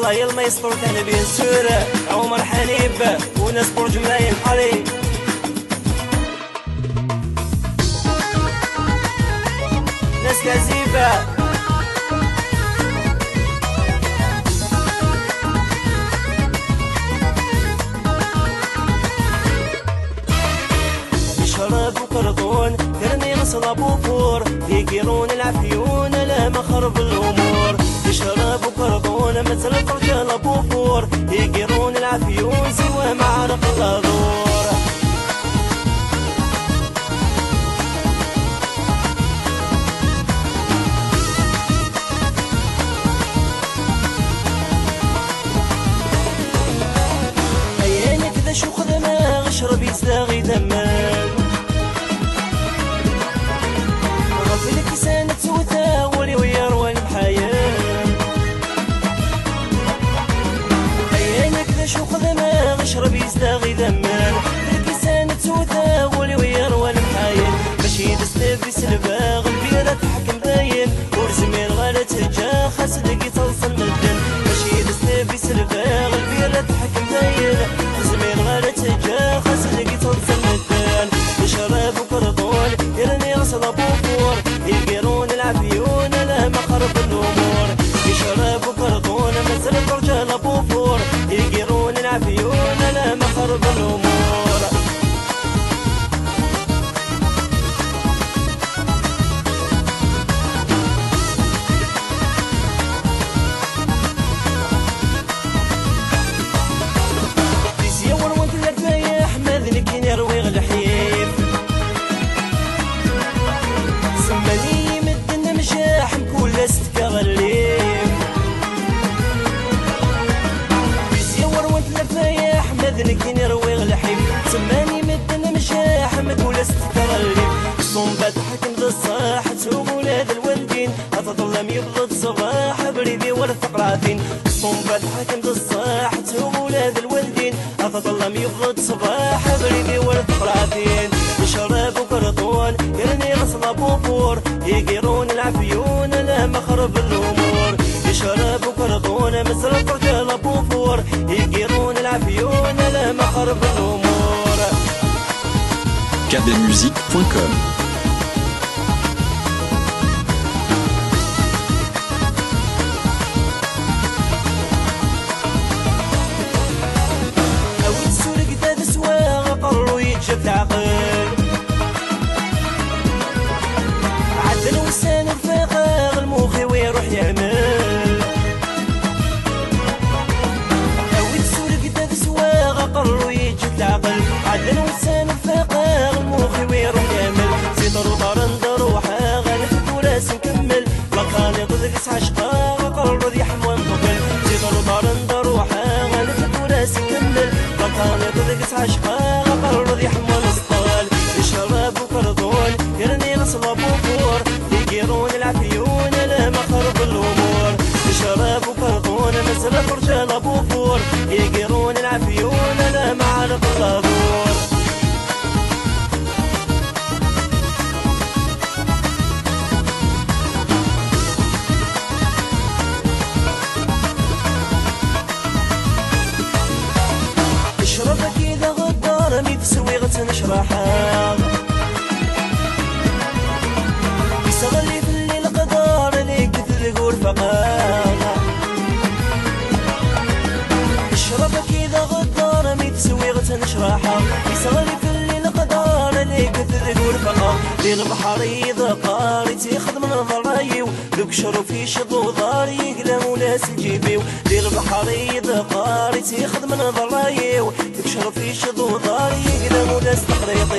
الله يلا يستر كان بين سورة عمر حنيب وناس برج ملايين علي ناس كازيبة شراب وقرضون كرني نصلب وفور يقيرون العفيون لا مخرب الامور شراب وقرضون مثل الرجال بوفور يقيرون العفيون سوى معارق الغدور عينك ذا شو خدمه اشرب يزداغي دمان غفلك سنة وثاولي ويروى الحياة عينك ذا شو خدمه اشرب يزداغي دمان غفلك سنة وثاولي ويروى الحياة ماشي دستبي سلباغ البيرة تحكم باين ورزمير غالا تجا خاسدك يتوصل مدن ماشي دستبي سلباغ البيرة تحكم باين ورزمير غالا تجا خاسدك يتوصل مدن شراب وقرضون يرني غصب بوفور يقيرون العفيون لا مخرب الامور شراب وقرضون مثل الرجال بوفور يقيرون العفيون لا مخرب الامور يسيور وانت الرفايح ماذنك يروي غلحيف سماني مدن مشاح مكول استكا غليف يسيور وانت الرفايح ماذنك يروي غلحيف سماني مدن مشاح مكول استكا غليف صنبات حكم ذا الصاح تسوق ولاد الوالدين أتظلم يبغض صباح بريدي ورثق رافين صنبات حكم ذا الصاح تسوق ولاد الوالدين أتظلم يبغض صباح بريدي ورثق رافين شراب وقرضون يرني غصب بوفور يقيرون العفيون لا مخرب الامور شراب وقرضون مثل الرجال بوفور يقيرون العفيون لا مخرب الامور kbmusic.com أويت سورك ذا سواغ قرروا يتجف العقل عدل وسان الفقاغ الموخي ويروح يعمل أويت سورك ذا سواغ قرروا يتجف العقل عدل وسان الفقاغ الموخي ويروح يعمل سيطر وطرندر وحاغل وراس نكمل لقاني ضدك عشقا قرر ذي حموان قبل سيطر وطرندر وحاغل وراس نكمل لقاني ضدك عشقا قرر ذي حموان اسطال شراب وقرضون يرني غصب بوفور يقيرون العفيون لا مخرب الامور شراب وقرضون مثل الرجال بوفور يقيرون العفيون لا معارف الغدور اشربك اذا غدار مي تسوي غتنشرحها يستغلي في الليل قدار ليك تلقوا الفقاغ اشربك اذا غدار مي تسوي غتنشرحها يستغلي في الليل قدار ليك تلقوا الفقاغ دير البحر يذقار تيخدم الضرايو ذوك شرفي شضو ضار يقلم وناس الجيبيو دير البحر يذقار تيخدم الضرايو ذوك شرفي شضو ضار يقلم وناس تقريض